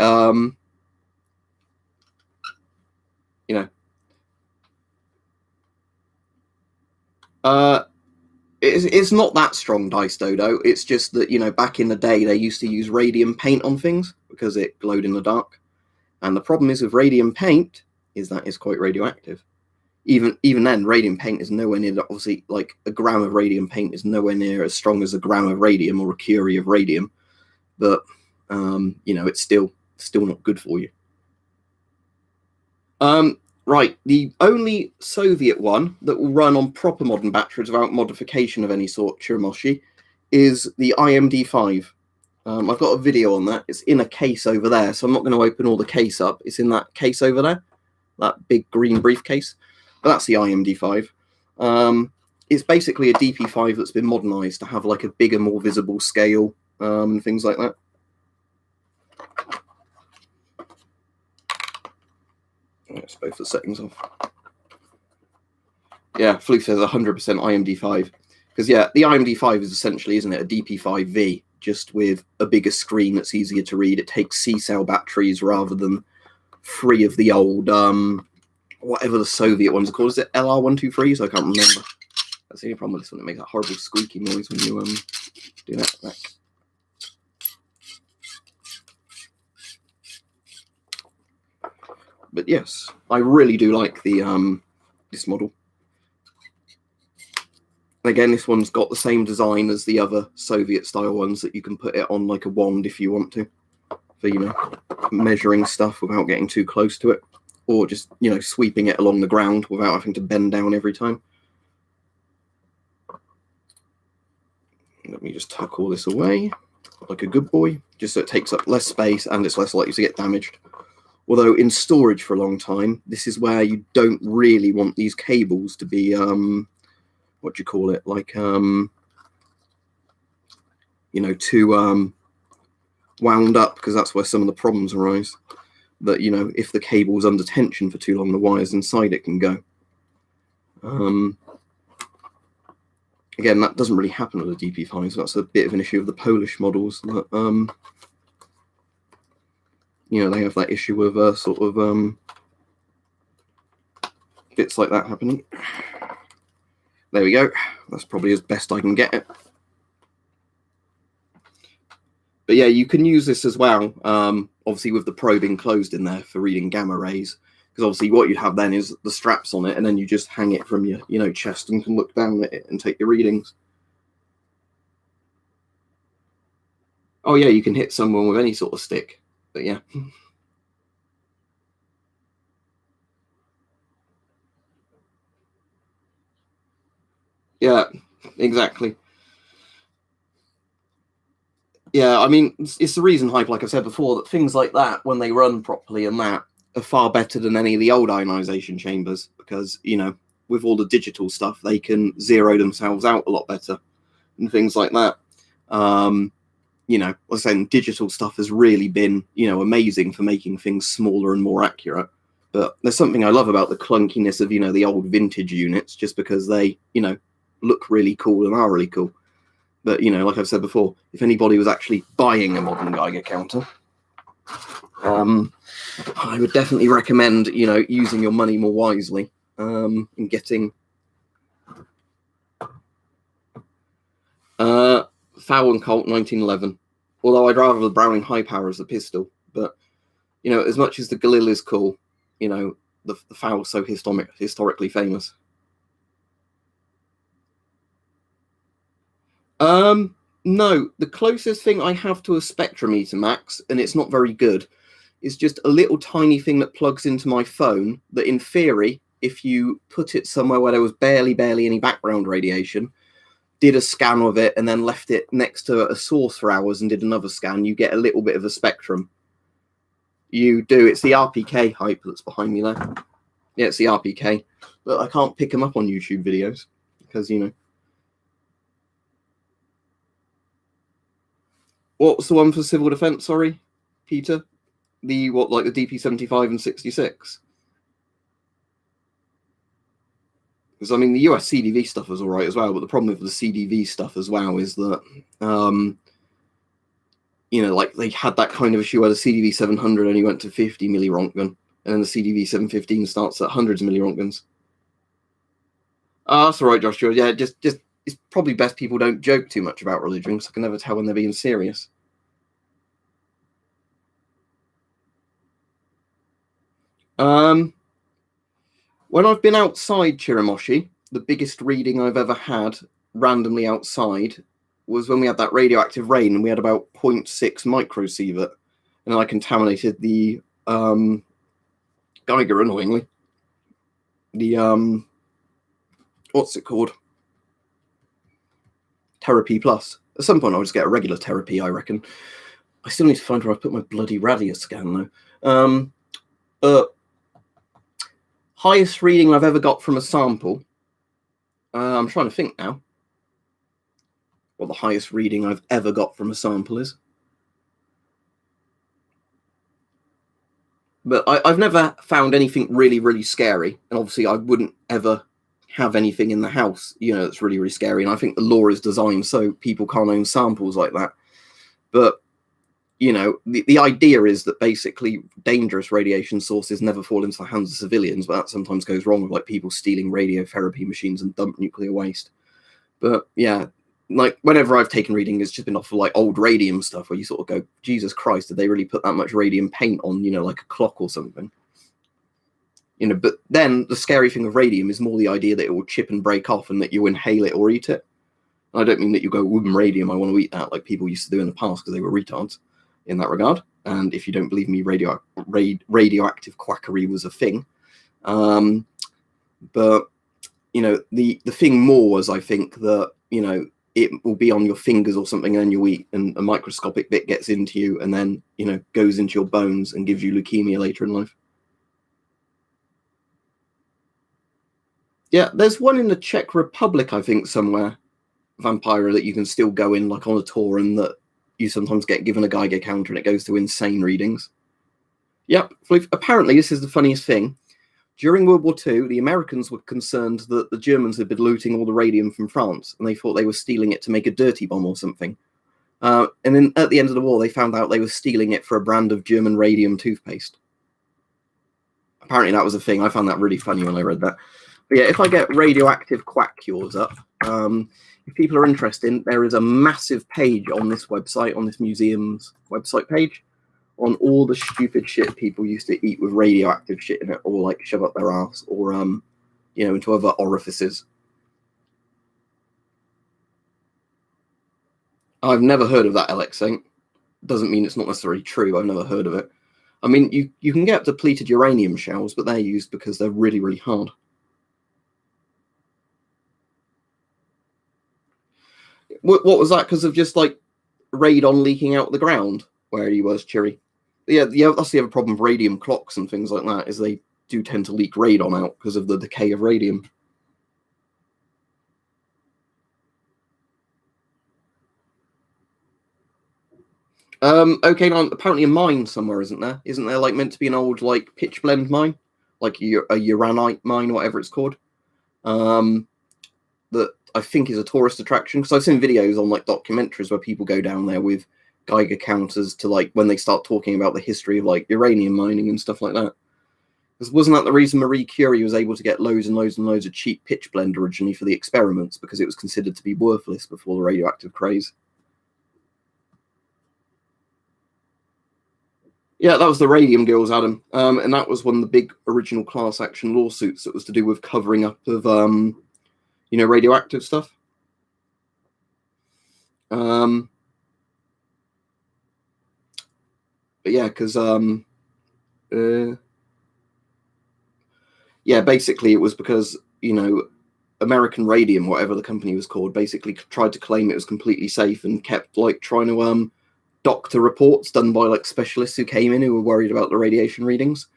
it's not that strong, Dice Dodo. It's just that, back in the day, they used to use radium paint on things because it glowed in the dark. And the problem is with radium paint is that it's quite radioactive. Even then, radium paint is nowhere near, obviously, like a gram of radium paint is nowhere near as strong as a gram of radium or a curie of radium. But, it's still not good for you. Right, the only Soviet one that will run on proper modern batteries without modification of any sort, Chiramoshi, is the IMD5. I've got a video on that. It's in a case over there, so I'm not going to open all the case up. It's in that case over there, that big green briefcase. But that's the IMD5. It's basically a DP5 that's been modernized to have like a bigger, more visible scale and things like that. Let's both the settings off. Yeah, Floof says 100% IMD5. Because, yeah, the IMD5 is essentially, isn't it, a DP5V, just with a bigger screen that's easier to read. It takes C-cell batteries rather than 3 of the old, whatever the Soviet ones are called. Is it LR123s? I can't remember. That's the only problem with this one. It makes that horrible squeaky noise when you do that back. But yes, I really do like the this model. And again, this one's got the same design as the other Soviet-style ones that you can put it on like a wand if you want to, for measuring stuff without getting too close to it, or just sweeping it along the ground without having to bend down every time. Let me just tuck all this away like a good boy, just so it takes up less space and it's less likely to get damaged. Although in storage for a long time, this is where you don't really want these cables to be, what do you call it? Like, too wound up, because that's where some of the problems arise. That, if the cable's under tension for too long, the wires inside it can go. Again, that doesn't really happen with the DP5s. That's a bit of an issue of the Polish models. That, they have that issue with bits like that happening. There we go. That's probably as best I can get it. But yeah, you can use this as well, obviously with the probe enclosed in there for reading gamma rays. Because obviously what you have then is the straps on it, and then you just hang it from your chest and can look down at it and take your readings. Oh yeah, you can hit someone with any sort of stick. But yeah. Yeah, exactly. Yeah, I mean, it's the reason, Hype, like I've said before, that things like that, when they run properly and that, are far better than any of the old ionization chambers, because, with all the digital stuff, they can zero themselves out a lot better and things like that. Like I said, digital stuff has really been, amazing for making things smaller and more accurate. But there's something I love about the clunkiness of, the old vintage units, just because they, look really cool and are really cool. But, like I've said before, if anybody was actually buying a modern Geiger counter, I would definitely recommend, using your money more wisely and getting Fowl and Colt 1911. Although I'd rather the Browning High Power as the pistol. But, as much as the Galil is cool, the Fowl's so historically famous. No, the closest thing I have to a spectrometer, Max, and it's not very good, is just a little tiny thing that plugs into my phone that, in theory, if you put it somewhere where there was barely any background radiation, did a scan of it, and then left it next to a source for hours and did another scan, you get a little bit of a spectrum. You do. It's the RPK Hype that's behind me there. Yeah, it's the RPK, but I can't pick them up on YouTube videos because, you know. What's the one for civil defence, sorry, Peter? The, what, like the DP75 and 66? Because, I mean, the US CDV stuff was all right as well, but the problem with the CDV stuff as well is that, you know, like they had that kind of issue where the CDV 700 only went to 50 milliroentgen, and then the CDV 715 starts at hundreds of milliroentgens. That's all right, Joshua. Yeah, just it's probably best people don't joke too much about religion, because I can never tell when they're being serious. When I've been outside Chiramoshi, the biggest reading I've ever had randomly outside was when we had that radioactive rain, and we had about 0.6 microsievert, and I contaminated the Geiger, annoyingly. The what's it called? Therapy Plus. At some point I'll just get a regular therapy, I reckon. I still need to find where I put my bloody radius scan though. But highest reading I've ever got from a sample. I'm trying to think now what the highest reading I've ever got from a sample is. But I've never found anything really, really scary. And obviously I wouldn't ever have anything in the house, you know, that's really, really scary. And I think the law is designed so people can't own samples like that. But, you know, the idea is that basically dangerous radiation sources never fall into the hands of civilians, but that sometimes goes wrong with like people stealing radiotherapy machines and dump nuclear waste. But yeah, like whenever I've taken reading, it's just been off of like old radium stuff where you sort of go, Jesus Christ, did they really put that much radium paint on, you know, like a clock or something? You know, but then the scary thing of radium is more the idea that it will chip and break off and that you inhale it or eat it. I don't mean that you go, radium, I want to eat that, like people used to do in the past because they were retards in that regard. And if you don't believe me, radioactive quackery was a thing. But, you know, the thing more was, I think, that, you know, it will be on your fingers or something, and then you eat, and a microscopic bit gets into you, and then, you know, goes into your bones and gives you leukemia later in life. Yeah, there's one in the Czech Republic, I think, somewhere, Vampira, that you can still go in, like on a tour, and that you sometimes get given a Geiger counter and it goes to insane readings. Yep, apparently this is the funniest thing. During World War II, the Americans were concerned that the Germans had been looting all the radium from France, and they thought they were stealing it to make a dirty bomb or something. And then at the end of the war, they found out they were stealing it for a brand of German radium toothpaste. Apparently that was a thing. I found that really funny when I read that. But yeah, if I get radioactive quack cures up, if people are interested, there is a massive page on this website, on this museum's website page, on all the stupid shit people used to eat with radioactive shit in it, or like shove up their ass, or you know, into other orifices. I've never heard of that, Alex Saint. Doesn't mean it's not necessarily true. I've never heard of it. I mean, you can get depleted uranium shells, but they're used because they're really, really hard. What was that? Because of just like radon leaking out the ground where he was, Chiri? Yeah, that's the other problem with radium clocks and things like that, is they do tend to leak radon out because of the decay of radium. Okay, now apparently a mine somewhere, isn't there? Isn't there like meant to be an old like pitch blende mine, like a uranite mine, whatever it's called? That I think is a tourist attraction, because I've seen videos on like documentaries where people go down there with Geiger counters to like when they start talking about the history of like uranium mining and stuff like that. Because wasn't that the reason Marie Curie was able to get loads and loads and loads of cheap pitch blende originally for the experiments, because it was considered to be worthless before the radioactive craze? Yeah, that was the Radium Girls, Adam, and that was one of the big original class action lawsuits that was to do with covering up of, you know, radioactive stuff. But yeah, because yeah, basically it was because, you know, American Radium, whatever the company was called, basically tried to claim it was completely safe and kept like trying to doctor reports done by like specialists who came in who were worried about the radiation readings.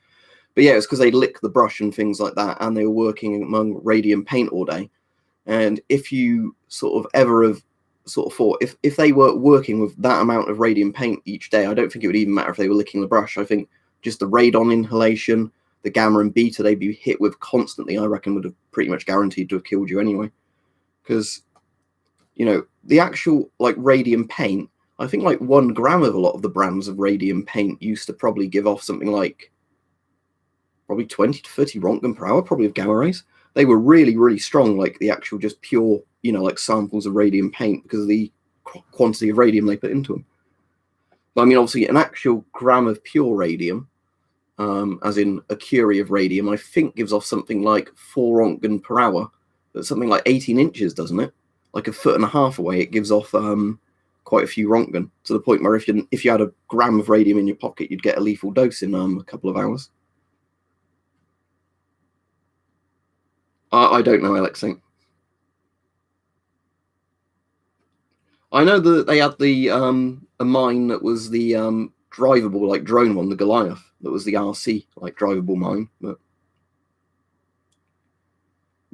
But yeah, it's because they lick the brush and things like that, and they were working among radium paint all day. And if you sort of ever have sort of thought, if they were working with that amount of radium paint each day, I don't think it would even matter if they were licking the brush. I think just the radon inhalation, the gamma and beta they'd be hit with constantly, I reckon would have pretty much guaranteed to have killed you anyway. Because, the actual like radium paint, I think like 1 gram of a lot of the brands of radium paint used to probably give off something like probably 20 to 30 Rontgen per hour, probably of gamma rays. They were really, really strong, like the actual just pure, like samples of radium paint because of the quantity of radium they put into them. But I mean, obviously, an actual gram of pure radium, as in a curie of radium, I think gives off something like 4 Rontgen per hour. That's something like 18 inches, doesn't it? Like a foot and a half away, it gives off quite a few Rontgen, to the point where if you had a gram of radium in your pocket, you'd get a lethal dose in a couple of hours. I don't know, Alexei. I know that they had the a mine that was the drivable like drone one, the Goliath, that was the RC like drivable mine. But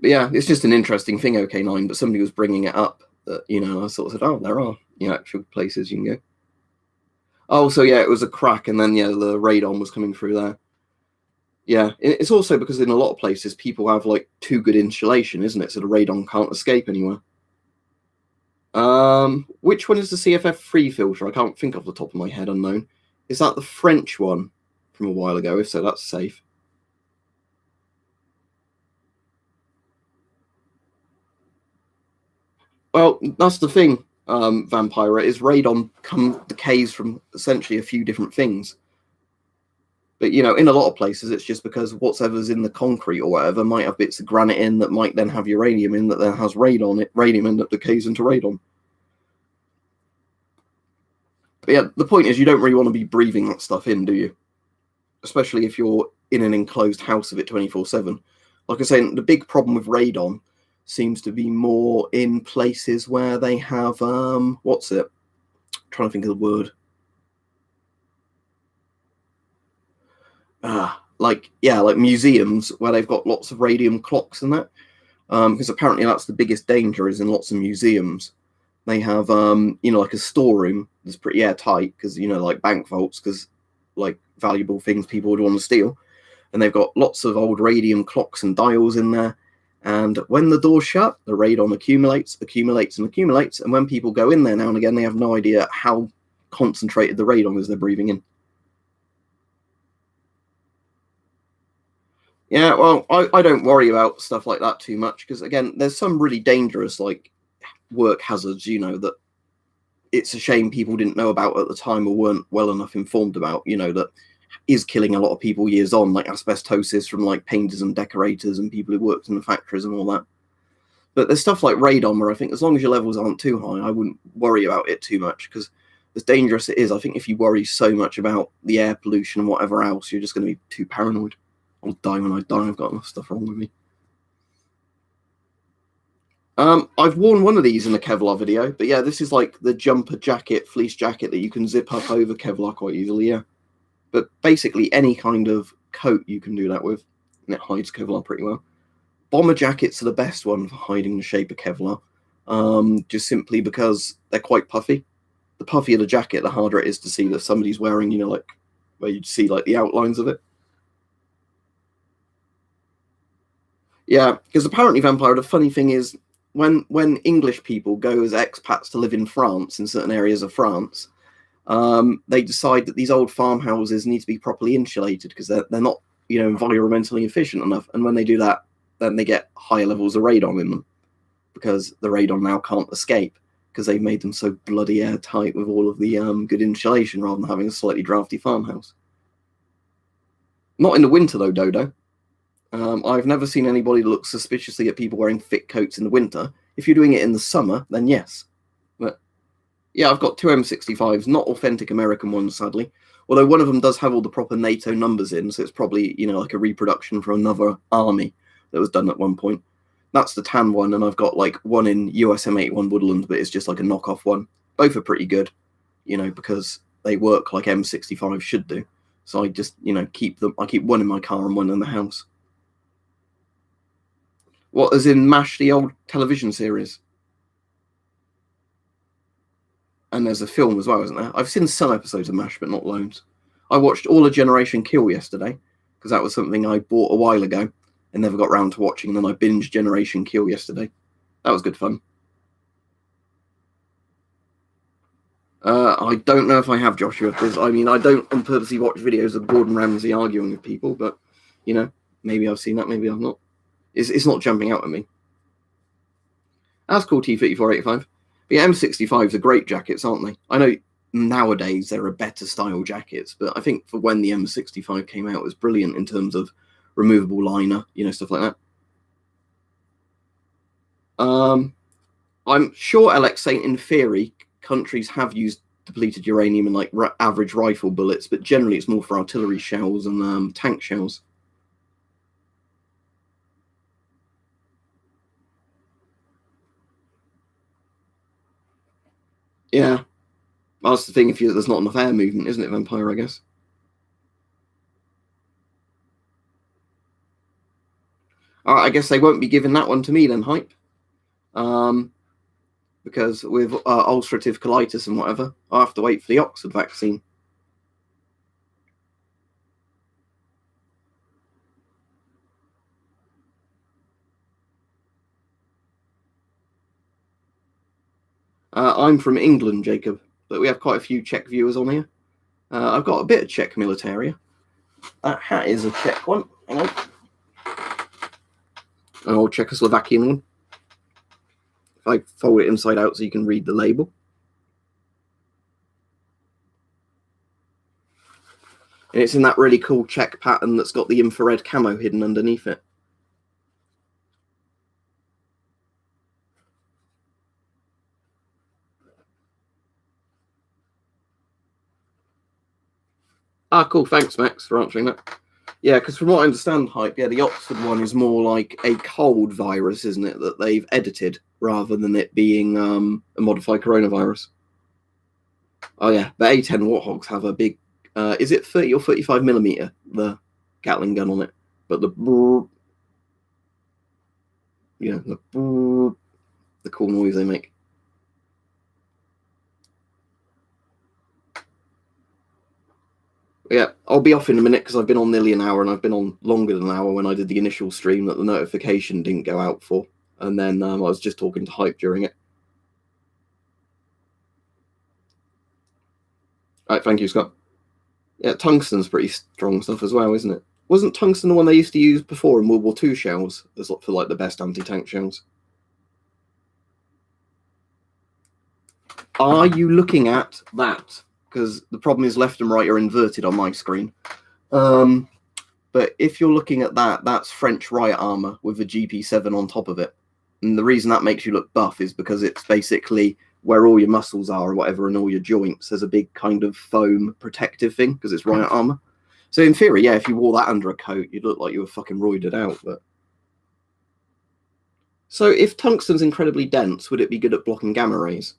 yeah, it's just an interesting thing, OK9. But somebody was bringing it up that I sort of said, oh, there are actual places you can go. Oh, so yeah, it was a crack, and then the radon was coming through there. Yeah, it's also because in a lot of places people have like too good insulation, isn't it? So the radon can't escape anywhere. Which one is the CFF free filter? I can't think off the top of my head. Unknown. Is that the French one from a while ago? If so, that's safe. Well, that's the thing, Vampira, is radon decays from essentially a few different things. But, in a lot of places, it's just because whatever's in the concrete or whatever might have bits of granite in that might then have uranium in that then has radon. Radium and that decays into radon. But yeah, the point is you don't really want to be breathing that stuff in, do you? Especially if you're in an enclosed house of it 24/7. Like I say, the big problem with radon seems to be more in places where they have, what's it? I'm trying to think of the word. Like museums where they've got lots of radium clocks and that. Because apparently that's the biggest danger is in lots of museums. They have, like a storeroom that's pretty airtight because, like bank vaults, because like valuable things people would want to steal. And they've got lots of old radium clocks and dials in there. And when the door's shut, the radon accumulates. And when people go in there now and again, they have no idea how concentrated the radon is they're breathing in. Yeah, well, I don't worry about stuff like that too much because, again, there's some really dangerous like work hazards, that it's a shame people didn't know about at the time or weren't well enough informed about, that is killing a lot of people years on, like asbestosis from like painters and decorators and people who worked in the factories and all that. But there's stuff like radon where I think as long as your levels aren't too high, I wouldn't worry about it too much because as dangerous it is, I think if you worry so much about the air pollution and whatever else, you're just going to be too paranoid. I'll die when I die. I've got enough stuff wrong with me. I've worn one of these in a Kevlar video, but yeah, this is like the jumper jacket, fleece jacket that you can zip up over Kevlar quite easily, yeah. But basically any kind of coat you can do that with, and it hides Kevlar pretty well. Bomber jackets are the best one for hiding the shape of Kevlar, just simply because they're quite puffy. The puffier the jacket, the harder it is to see that somebody's wearing, like where you'd see like the outlines of it. Yeah, because apparently, Vampire, the funny thing is, when English people go as expats to live in France, in certain areas of France, they decide that these old farmhouses need to be properly insulated because they're not, environmentally efficient enough. And when they do that, then they get higher levels of radon in them because the radon now can't escape because they've made them so bloody airtight with all of the good insulation rather than having a slightly drafty farmhouse. Not in the winter, though, Dodo. I've never seen anybody look suspiciously at people wearing thick coats in the winter. If you're doing it in the summer, then yes. But yeah, I've got 2 M65s, not authentic American ones, sadly. Although one of them does have all the proper NATO numbers in, so it's probably, like a reproduction from another army that was done at one point. That's the tan one, and I've got like one in USM 81 Woodland, but it's just like a knockoff one. Both are pretty good, because they work like M65 should do. So I just, keep them. I keep one in my car and one in the house. What, as in MASH, the old television series? And there's a film as well, isn't there? I've seen some episodes of MASH, but not loads. I watched all of Generation Kill yesterday, because that was something I bought a while ago and never got round to watching, and then I binged Generation Kill yesterday. That was good fun. I don't know if I have, Joshua, because, I don't on purposely watch videos of Gordon Ramsay arguing with people, but, maybe I've seen that, maybe I've not. It's not jumping out at me. That's cool, T3485. But yeah, M65s are great jackets, aren't they? I know nowadays there are better style jackets, but I think for when the M65 came out, it was brilliant in terms of removable liner, stuff like that. I'm sure, Alex, saying in theory, countries have used depleted uranium in like average rifle bullets, but generally it's more for artillery shells and tank shells. Yeah, that's the thing. If there's not enough air movement, isn't it, Vampire? I guess. All right, I guess they won't be giving that one to me then, hype. Because with ulcerative colitis and whatever, I'll have to wait for the Oxford vaccine. I'm from England, Jacob, but we have quite a few Czech viewers on here. I've got a bit of Czech militaria. That hat is a Czech one. Hang on. An old Czechoslovakian one. If I fold it inside out so you can read the label. And it's in that really cool Czech pattern that's got the infrared camo hidden underneath it. Ah, cool. Thanks, Max, for answering that. Yeah, because from what I understand, hype, the Oxford one is more like a cold virus, isn't it, that they've edited rather than it being a modified coronavirus. Oh, yeah. The A10 Warthogs have a big, is it 30 or 35 millimeter, the Gatling gun on it? But the cool noise they make. Yeah, I'll be off in a minute because I've been on nearly an hour, and I've been on longer than an hour when I did the initial stream that the notification didn't go out for. And then I was just talking to Hype during it. All right, thank you, Scott. Yeah, tungsten's pretty strong stuff as well, isn't it? Wasn't tungsten the one they used to use before in World War II shells as for like the best anti-tank shells? Are you looking at that? Because the problem is left and right are inverted on my screen. But if you're looking at that, that's French riot armor with the GP7 on top of it. And the reason that makes you look buff is because it's basically where all your muscles are or whatever and all your joints. There's a big kind of foam protective thing because it's riot armor. So in theory, yeah, if you wore that under a coat, you'd look like you were fucking roided out. But so if tungsten's incredibly dense, would it be good at blocking gamma rays?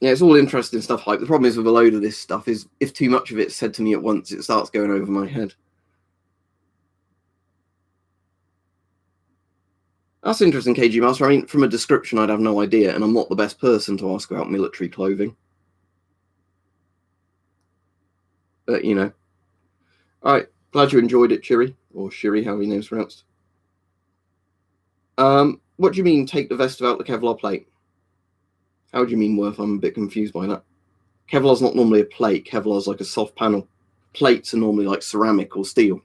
Yeah, it's all interesting stuff, hype. The problem is with a load of this stuff is if too much of it's said to me at once, it starts going over my head. That's interesting, KG Master. I mean, from a description, I'd have no idea, and I'm not the best person to ask about military clothing. But, All right, glad you enjoyed it, Chiri, or Shiri, however your name's pronounced. What do you mean, take the vest without the Kevlar plate? How do you mean, Worth? I'm a bit confused by that. Kevlar's not normally a plate. Kevlar's like a soft panel. Plates are normally like ceramic or steel.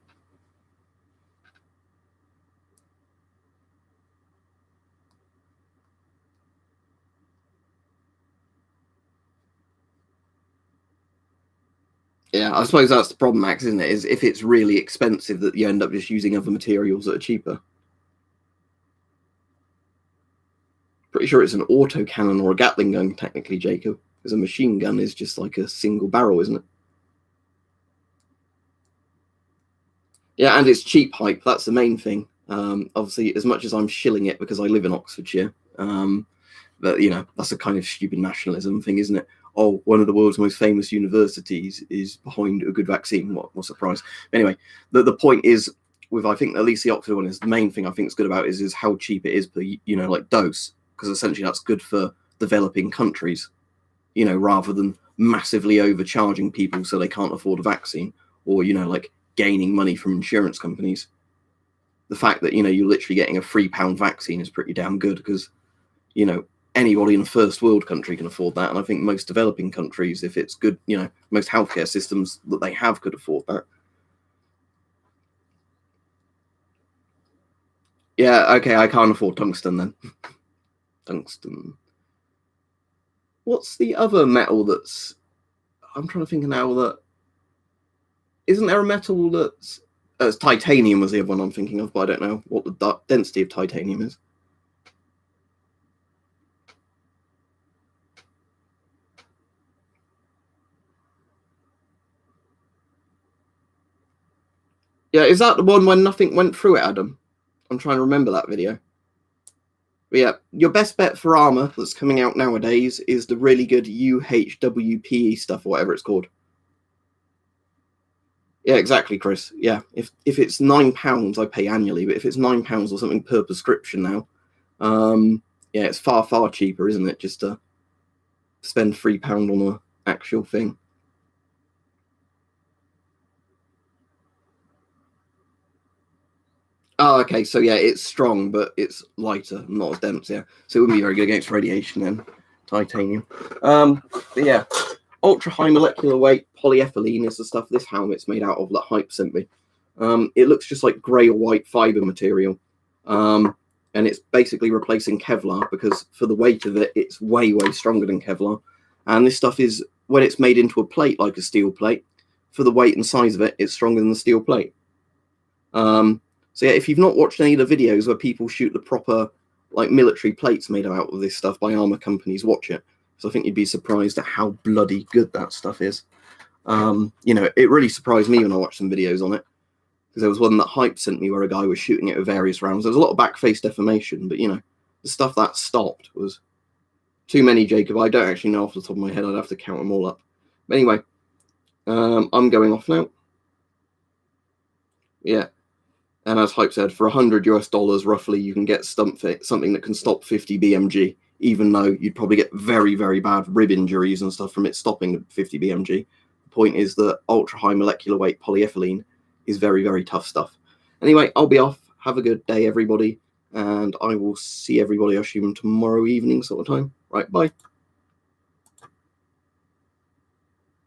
Yeah, I suppose that's the problem, Max, isn't it? Is if it's really expensive that you end up just using other materials that are cheaper. Pretty sure it's an autocannon or a Gatling gun, technically, Jacob, because a machine gun is just like a single barrel, isn't it? Yeah, and it's cheap, hype. That's the main thing. Obviously, as much as I'm shilling it because I live in Oxfordshire, But, you know, that's a kind of stupid nationalism thing, isn't it? Oh, one of the world's most famous universities is behind a good vaccine. What surprise? Anyway, the point is, with, I think at least the Oxford one is the main thing I think is good about is how cheap it is per, you know, like dose, because essentially that's good for developing countries, you know, rather than massively overcharging people so they can't afford a vaccine, or, you know, like gaining money from insurance companies. The fact that, you know, you're literally getting a £3 vaccine is pretty damn good, because, you know, anybody in a first world country can afford that, and I think most developing countries, if it's good, you know, most healthcare systems that they have could afford that. Yeah, okay, I can't afford tungsten then. Tungsten. What's the other metal that's... I'm trying to think now that... Isn't there a metal that's... titanium was the other one I'm thinking of, but I don't know what the density of titanium is. Yeah, is that the one when nothing went through it, Adam? I'm trying to remember that video. But yeah, your best bet for armor that's coming out nowadays is the really good UHWPE stuff, or whatever it's called. Yeah, exactly, Chris. Yeah, if it's £9 I pay annually, but if it's £9 or something per prescription now, yeah, it's far cheaper, isn't it? Just to spend £3 on an actual thing. Oh, okay, so yeah, it's strong, but it's lighter, not as dense, yeah. So it wouldn't be very good against radiation then, titanium. But yeah, ultra high molecular weight polyethylene is the stuff this helmet's made out of that Hype sent me. It looks just like grey or white fiber material. And it's basically replacing Kevlar, because for the weight of it, it's way stronger than Kevlar. And this stuff is, when it's made into a plate like a steel plate, for the weight and size of it, it's stronger than the steel plate. So yeah, if you've not watched any of the videos where people shoot the proper like military plates made out of this stuff by armor companies, watch it. So I think you'd be surprised at how bloody good that stuff is. You know, it really surprised me when I watched some videos on it, because there was one that Hype sent me where a guy was shooting it with various rounds. There was a lot of backface deformation, but you know, the stuff that stopped was too many, Jacob. I don't actually know off the top of my head. I'd have to count them all up. But anyway, I'm going off now. Yeah. And as Hype said, for $100 roughly, you can get something that can stop 50 BMG, even though you'd probably get very bad rib injuries and stuff from it stopping 50 BMG. The point is that ultra high molecular weight polyethylene is very tough stuff. Anyway, I'll be off. Have a good day, everybody. And I will see everybody, I assume, tomorrow evening sort of time. Right, bye.